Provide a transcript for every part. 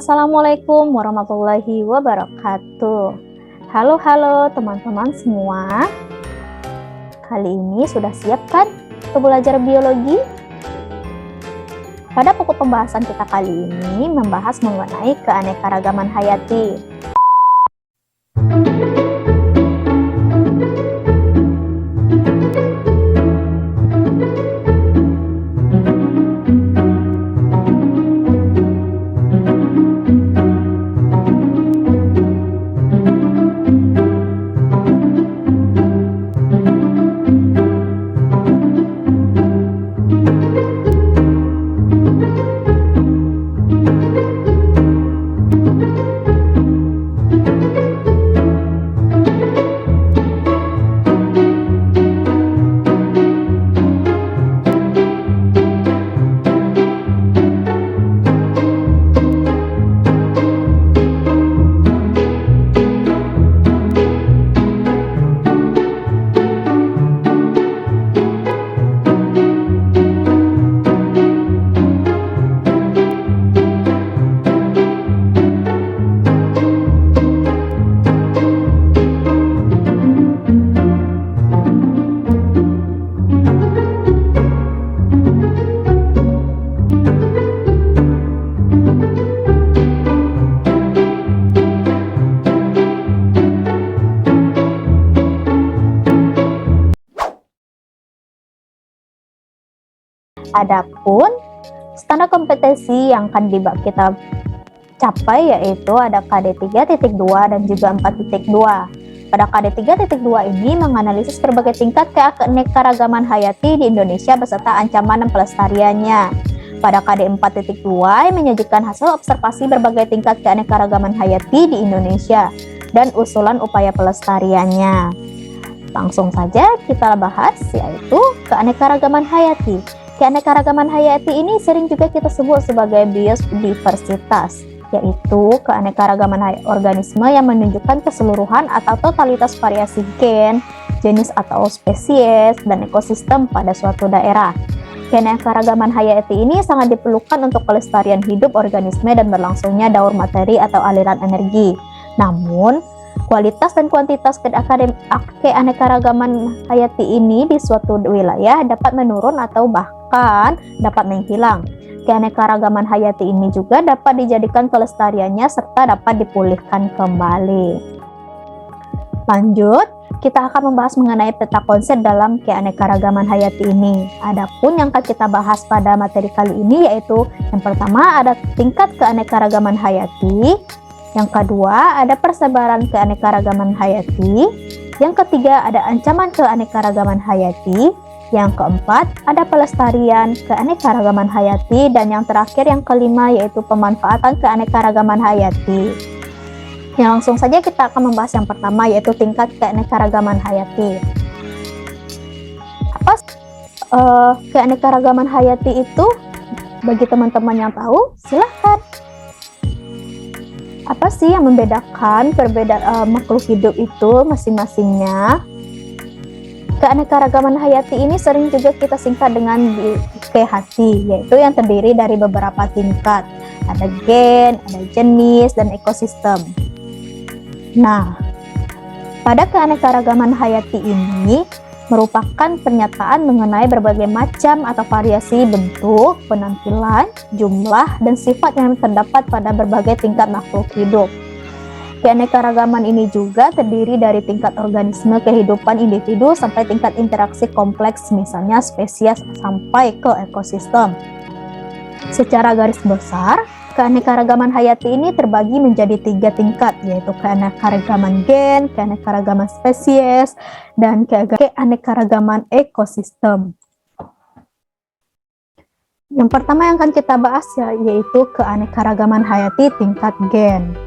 Assalamualaikum warahmatullahi wabarakatuh. Halo teman-teman semua. Kali ini sudah siap kan untuk belajar biologi? Pada pokok pembahasan kita kali ini membahas mengenai keanekaragaman hayati. Adapun standar kompetensi yang akan kita capai yaitu ada KD 3.2 dan juga 4.2. Pada KD 3.2 ini menganalisis berbagai tingkat keanekaragaman hayati di Indonesia beserta ancaman dan pelestariannya. Pada KD 4.2 menyajikan hasil observasi berbagai tingkat keanekaragaman hayati di Indonesia dan usulan upaya pelestariannya. Langsung saja kita bahas yaitu keanekaragaman hayati. Keanekaragaman hayati ini sering juga kita sebut sebagai biodiversitas, yaitu keanekaragaman organisme yang menunjukkan keseluruhan atau totalitas variasi gen, jenis atau spesies, dan ekosistem pada suatu daerah. Keanekaragaman hayati ini sangat diperlukan untuk pelestarian hidup organisme dan berlangsungnya daur materi atau aliran energi. Namun, kualitas dan kuantitas keanekaragaman hayati ini di suatu wilayah dapat menurun atau bahkan dapat menghilang. Keanekaragaman hayati ini juga dapat dijadikan kelestariannya serta dapat dipulihkan kembali. Lanjut, kita akan membahas mengenai peta konsep dalam keanekaragaman hayati ini. Adapun yang akan kita bahas pada materi kali ini yaitu yang pertama ada tingkat keanekaragaman hayati, yang kedua ada persebaran keanekaragaman hayati, yang ketiga ada ancaman keanekaragaman hayati, yang keempat ada pelestarian keanekaragaman hayati, dan yang terakhir yang kelima yaitu pemanfaatan keanekaragaman hayati. Yang langsung saja kita akan membahas yang pertama yaitu tingkat keanekaragaman hayati. Apa keanekaragaman hayati itu? Bagi teman-teman yang tahu, silahkan. Apa sih yang membedakan perbedaan makhluk hidup itu masing-masingnya? Keanekaragaman hayati ini sering juga kita singkat dengan KHT, yaitu yang terdiri dari beberapa tingkat. Ada gen, ada jenis, dan ekosistem. Nah, pada keanekaragaman hayati ini merupakan pernyataan mengenai berbagai macam atau variasi bentuk, penampilan, jumlah, dan sifat yang terdapat pada berbagai tingkat makhluk hidup. Keanekaragaman ini juga terdiri dari tingkat organisme kehidupan individu sampai tingkat interaksi kompleks, misalnya spesies sampai ke ekosistem. Secara garis besar, keanekaragaman hayati ini terbagi menjadi 3 tingkat, yaitu keanekaragaman gen, keanekaragaman spesies, dan keanekaragaman ekosistem. Yang pertama yang akan kita bahas yaitu keanekaragaman hayati tingkat gen.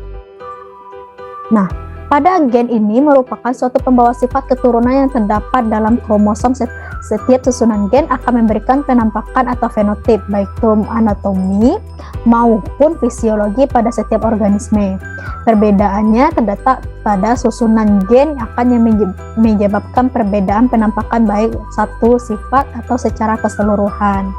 Nah, pada gen ini merupakan suatu pembawa sifat keturunan yang terdapat dalam kromosom. Setiap susunan gen akan memberikan penampakan atau fenotip, baik itu anatomi maupun fisiologi pada setiap organisme. Perbedaannya terletak pada susunan gen akan yang menyebabkan perbedaan penampakan baik satu sifat atau secara keseluruhan.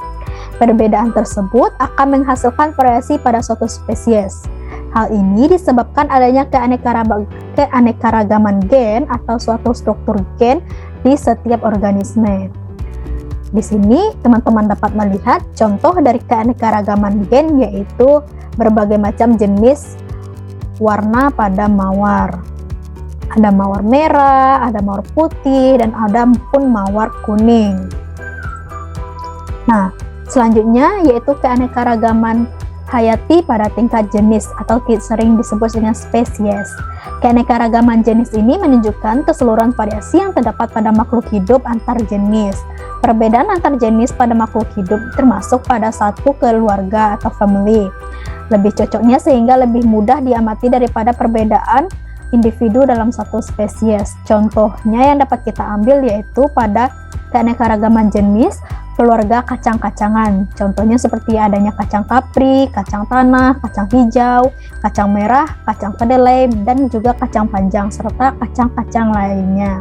Perbedaan tersebut akan menghasilkan variasi pada suatu spesies. Hal ini disebabkan adanya keanekaragaman gen atau suatu struktur gen di setiap organisme. Di sini teman-teman dapat melihat contoh dari keanekaragaman gen, yaitu berbagai macam jenis warna pada mawar. Ada mawar merah, ada mawar putih, dan ada pun mawar kuning. Nah, selanjutnya yaitu keanekaragaman hayati pada tingkat jenis atau sering disebut dengan spesies. Keanekaragaman jenis ini menunjukkan keseluruhan variasi yang terdapat pada makhluk hidup antar jenis. Perbedaan antar jenis pada makhluk hidup termasuk pada satu keluarga atau family. Lebih cocoknya sehingga lebih mudah diamati daripada perbedaan individu dalam satu spesies. Contohnya yang dapat kita ambil yaitu pada keanekaragaman jenis keluarga kacang-kacangan. Contohnya seperti adanya kacang kapri, kacang tanah, kacang hijau, kacang merah, kacang kedelai, dan juga kacang panjang, serta kacang-kacang lainnya.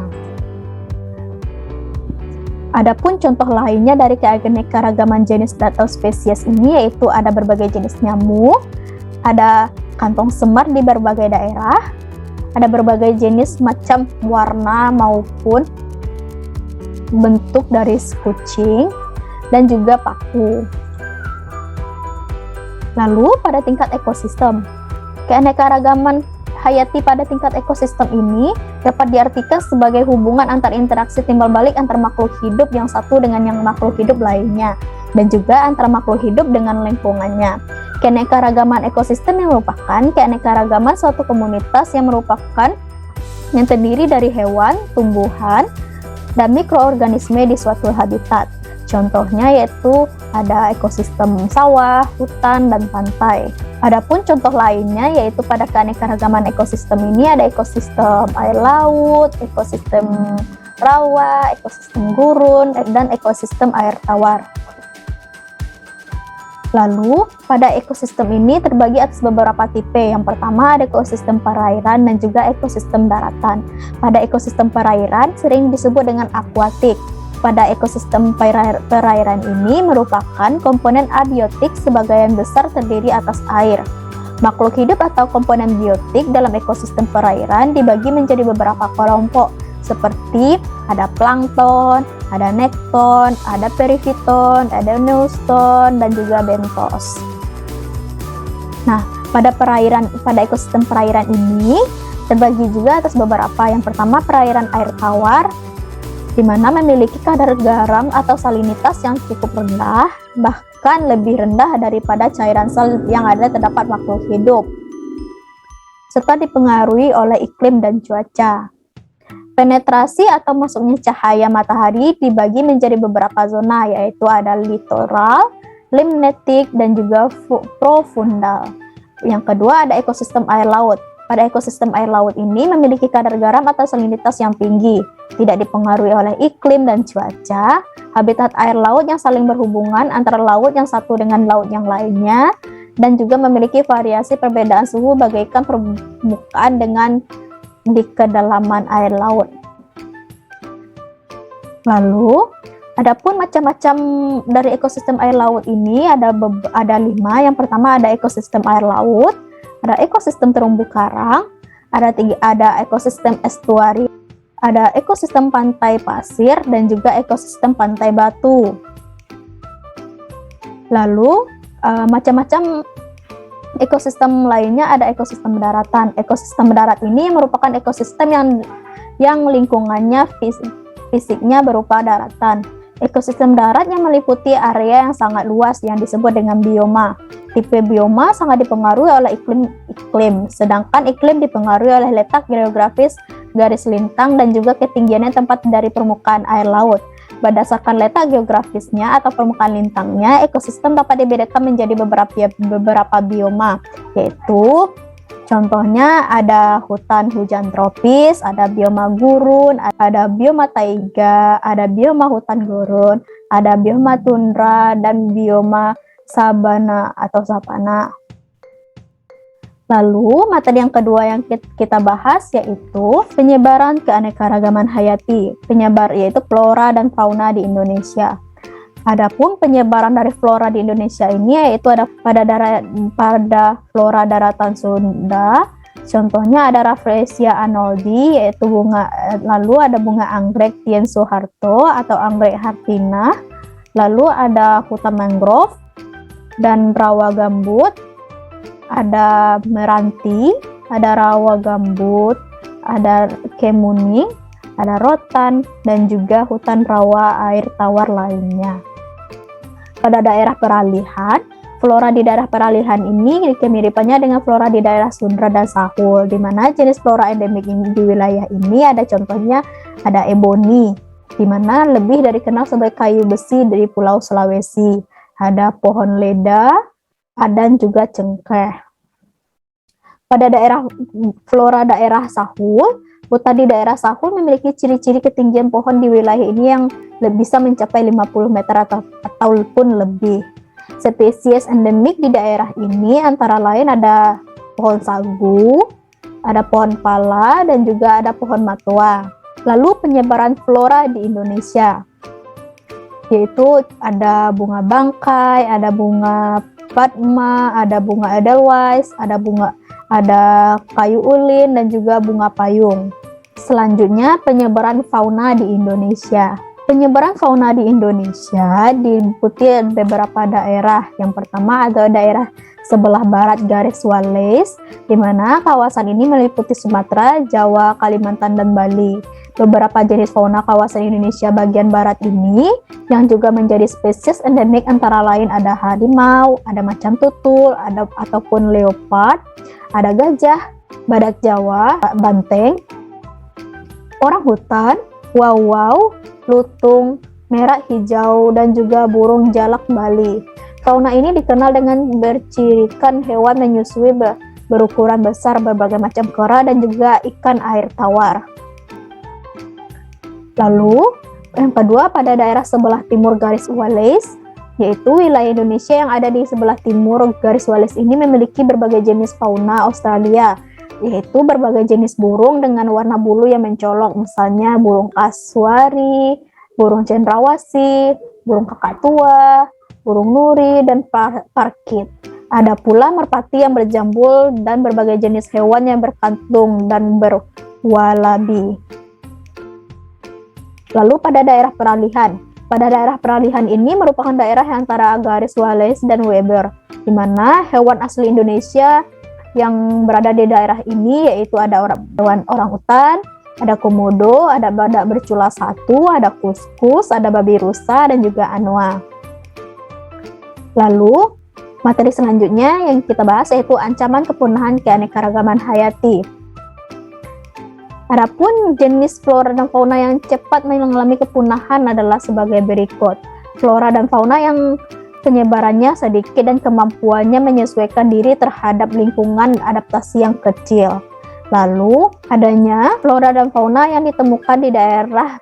Adapun contoh lainnya dari keanekaragaman jenis atau spesies ini yaitu ada berbagai jenis nyamuk, ada kantong semar di berbagai daerah, ada berbagai jenis macam warna maupun bentuk dari kucing, dan juga paku. Lalu pada tingkat ekosistem, keanekaragaman hayati pada tingkat ekosistem ini dapat diartikan sebagai hubungan antar interaksi timbal balik antar makhluk hidup yang satu dengan yang makhluk hidup lainnya, dan juga antara makhluk hidup dengan lingkungannya. Keanekaragaman ekosistem yang merupakan keanekaragaman suatu komunitas yang terdiri dari hewan, tumbuhan, dan mikroorganisme di suatu habitat. Contohnya yaitu ada ekosistem sawah, hutan, dan pantai. Adapun contoh lainnya yaitu pada keanekaragaman ekosistem ini ada ekosistem air laut, ekosistem rawa, ekosistem gurun, dan ekosistem air tawar. Lalu, pada ekosistem ini terbagi atas beberapa tipe. Yang pertama ada ekosistem perairan dan juga ekosistem daratan. Pada ekosistem perairan sering disebut dengan akuatik. Pada ekosistem perairan ini merupakan komponen abiotik sebagian besar terdiri atas air. Makhluk hidup atau komponen biotik dalam ekosistem perairan dibagi menjadi beberapa kelompok, seperti ada plankton, ada nekton, ada perifiton, ada neuston, dan juga bentos. Nah, pada ekosistem perairan ini terbagi juga atas beberapa. Yang pertama perairan air tawar, di mana memiliki kadar garam atau salinitas yang cukup rendah, bahkan lebih rendah daripada cairan sel yang ada terdapat makhluk hidup, serta dipengaruhi oleh iklim dan cuaca. Penetrasi atau masuknya cahaya matahari dibagi menjadi beberapa zona, yaitu ada litoral, limnetik, dan juga profundal. Yang kedua ada ekosistem air laut. Pada ekosistem air laut ini memiliki kadar garam atau salinitas yang tinggi, tidak dipengaruhi oleh iklim dan cuaca. Habitat air laut yang saling berhubungan antara laut yang satu dengan laut yang lainnya, dan juga memiliki variasi perbedaan suhu bagaikan permukaan dengan di kedalaman air laut. Lalu, adapun macam-macam dari ekosistem air laut ini ada 5. Yang pertama ada ekosistem air laut, ada ekosistem terumbu karang, ada ekosistem estuari, ada ekosistem pantai pasir, dan juga ekosistem pantai batu. Lalu, macam-macam ekosistem lainnya ada ekosistem daratan. Ekosistem darat ini merupakan ekosistem yang lingkungannya fisiknya berupa daratan. Ekosistem darat yang meliputi area yang sangat luas yang disebut dengan bioma. Tipe bioma sangat dipengaruhi oleh iklim, sedangkan iklim dipengaruhi oleh letak geografis, garis lintang, dan juga ketinggiannya tempat dari permukaan air laut. Berdasarkan letak geografisnya atau permukaan lintangnya, ekosistem dapat dibedakan menjadi beberapa bioma, yaitu contohnya ada hutan hujan tropis, ada bioma gurun, ada bioma taiga, ada bioma hutan gurun, ada bioma tundra, dan bioma sabana atau sapana. Lalu, materi yang kedua yang kita bahas yaitu penyebaran keanekaragaman hayati. Penyebar yaitu flora dan fauna di Indonesia. Adapun penyebaran dari flora di Indonesia ini yaitu ada pada flora daratan Sunda. Contohnya ada Rafflesia arnoldi yaitu bunga, lalu ada bunga anggrek Dian Soeharto atau anggrek hartina, lalu ada hutan mangrove dan rawa gambut, ada meranti, ada rawa gambut, ada kemuning, ada rotan, dan juga hutan rawa air tawar lainnya. Pada daerah peralihan, flora di daerah peralihan ini kemiripannya dengan flora di daerah Sunda dan Sahul, di mana jenis flora endemik ini di wilayah ini ada contohnya ada eboni, di mana lebih dari kenal sebagai kayu besi dari Pulau Sulawesi, ada pohon leda, dan juga cengkeh. Pada daerah flora daerah Sahul, hutan di daerah Sahul memiliki ciri-ciri ketinggian pohon di wilayah ini yang bisa mencapai 50 meter ataupun lebih. Spesies endemik di daerah ini antara lain ada pohon sagu, ada pohon pala, dan juga ada pohon matua. Lalu penyebaran flora di Indonesia, yaitu ada bunga bangkai, ada bunga padma, ada bunga edelweiss, ada kayu ulin, dan juga bunga payung. Selanjutnya, penyebaran fauna di Indonesia. Penyebaran fauna di Indonesia diikuti beberapa daerah. Yang pertama ada daerah sebelah barat garis Wallace, di mana kawasan ini meliputi Sumatera, Jawa, Kalimantan, dan Bali. Beberapa jenis fauna kawasan Indonesia bagian barat ini yang juga menjadi spesies endemik antara lain ada harimau, ada macan tutul, ataupun leopard, ada gajah, badak Jawa, banteng, orang hutan, wawau, lutung, merak hijau, dan juga burung jalak Bali. Fauna ini dikenal dengan bercirikan hewan menyusui berukuran besar, berbagai macam kera, dan juga ikan air tawar. Lalu, yang kedua pada daerah sebelah timur garis Wallace, yaitu wilayah Indonesia yang ada di sebelah timur garis Wallace ini memiliki berbagai jenis fauna Australia, yaitu berbagai jenis burung dengan warna bulu yang mencolok, misalnya burung kasuari, burung cendrawasih, burung kakatua, burung nuri, dan parkit. Ada pula merpati yang berjambul dan berbagai jenis hewan yang berkantung dan berwalabi. Lalu pada daerah peralihan. Pada daerah peralihan ini merupakan daerah antara garis Wallace dan Weber, di mana hewan asli Indonesia yang berada di daerah ini yaitu ada orang utan, ada komodo, ada badak bercula satu, ada kuskus, ada babi rusa, dan juga anoa. Lalu materi selanjutnya yang kita bahas yaitu ancaman kepunahan keanekaragaman hayati. Adapun jenis flora dan fauna yang cepat mengalami kepunahan adalah sebagai berikut. Flora dan fauna yang penyebarannya sedikit dan kemampuannya menyesuaikan diri terhadap lingkungan adaptasi yang kecil. Lalu, adanya flora dan fauna yang ditemukan di daerah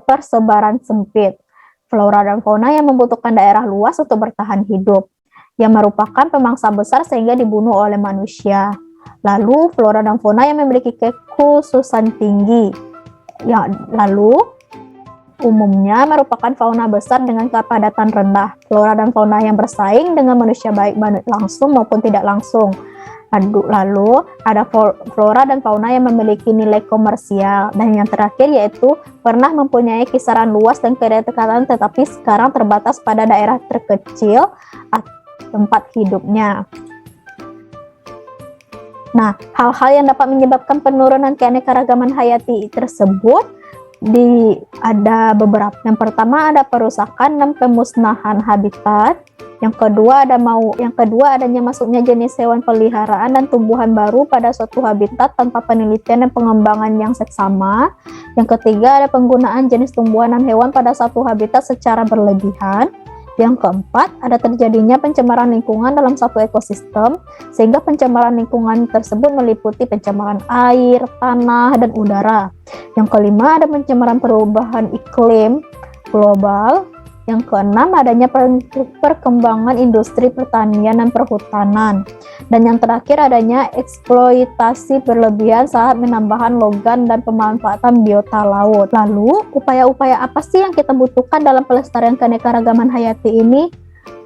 persebaran sempit. Flora dan fauna yang membutuhkan daerah luas untuk bertahan hidup, yang merupakan pemangsa besar sehingga dibunuh oleh manusia. Lalu, flora dan fauna yang memiliki kekhususan tinggi. Lalu, umumnya merupakan fauna besar dengan kepadatan rendah. Flora dan fauna yang bersaing dengan manusia baik langsung maupun tidak langsung. Lalu ada flora dan fauna yang memiliki nilai komersial. Dan yang terakhir yaitu pernah mempunyai kisaran luas dan kedekatan tetapi sekarang terbatas pada daerah terkecil tempat hidupnya. Nah, hal-hal yang dapat menyebabkan penurunan keanekaragaman hayati tersebut ada beberapa. Yang pertama ada perusakan dan pemusnahan habitat. Yang kedua adanya masuknya jenis hewan peliharaan dan tumbuhan baru pada suatu habitat tanpa penelitian dan pengembangan yang seksama. Yang ketiga ada penggunaan jenis tumbuhan dan hewan pada satu habitat secara berlebihan. Yang keempat, ada terjadinya pencemaran lingkungan dalam satu ekosistem, sehingga pencemaran lingkungan tersebut meliputi pencemaran air, tanah, dan udara. Yang kelima, ada pencemaran perubahan iklim global. Yang keenam, adanya perkembangan industri pertanian dan perhutanan. Dan yang terakhir adanya eksploitasi berlebihan saat penambahan logam dan pemanfaatan biota laut. Lalu, upaya-upaya apa sih yang kita butuhkan dalam pelestarian keanekaragaman hayati ini?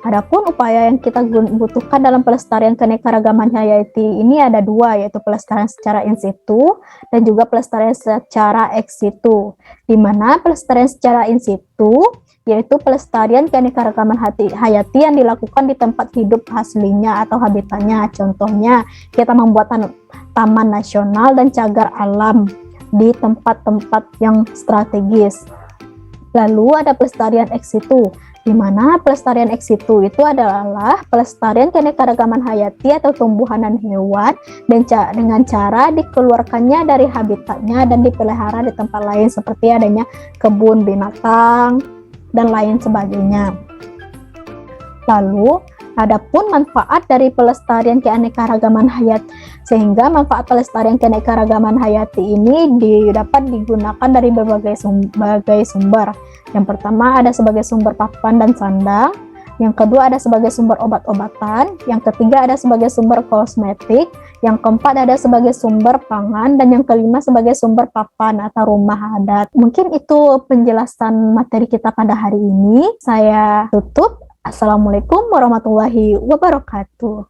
Adapun upaya yang kita butuhkan dalam pelestarian keanekaragaman hayati ini ada dua, yaitu pelestarian secara in situ dan juga pelestarian secara ex situ. Di mana pelestarian secara in situ yaitu pelestarian keanekaragaman hayati yang dilakukan di tempat hidup aslinya atau habitatnya. Contohnya, kita membuat taman nasional dan cagar alam di tempat-tempat yang strategis. Lalu ada pelestarian ex situ, di mana pelestarian ex situ itu adalah pelestarian keanekaragaman hayati atau tumbuhan dan hewan dengan cara dikeluarkannya dari habitatnya dan dipelihara di tempat lain seperti adanya kebun binatang dan lain sebagainya. Lalu, adapun manfaat dari pelestarian keanekaragaman hayati, sehingga manfaat pelestarian keanekaragaman hayati ini dapat digunakan dari berbagai sumber. Yang pertama ada sebagai sumber pakan dan sandang, yang kedua ada sebagai sumber obat-obatan, yang ketiga ada sebagai sumber kosmetik, yang keempat ada sebagai sumber pangan, dan yang kelima sebagai sumber papan atau rumah adat. Mungkin itu penjelasan materi kita pada hari ini. Saya tutup. Assalamualaikum warahmatullahi wabarakatuh.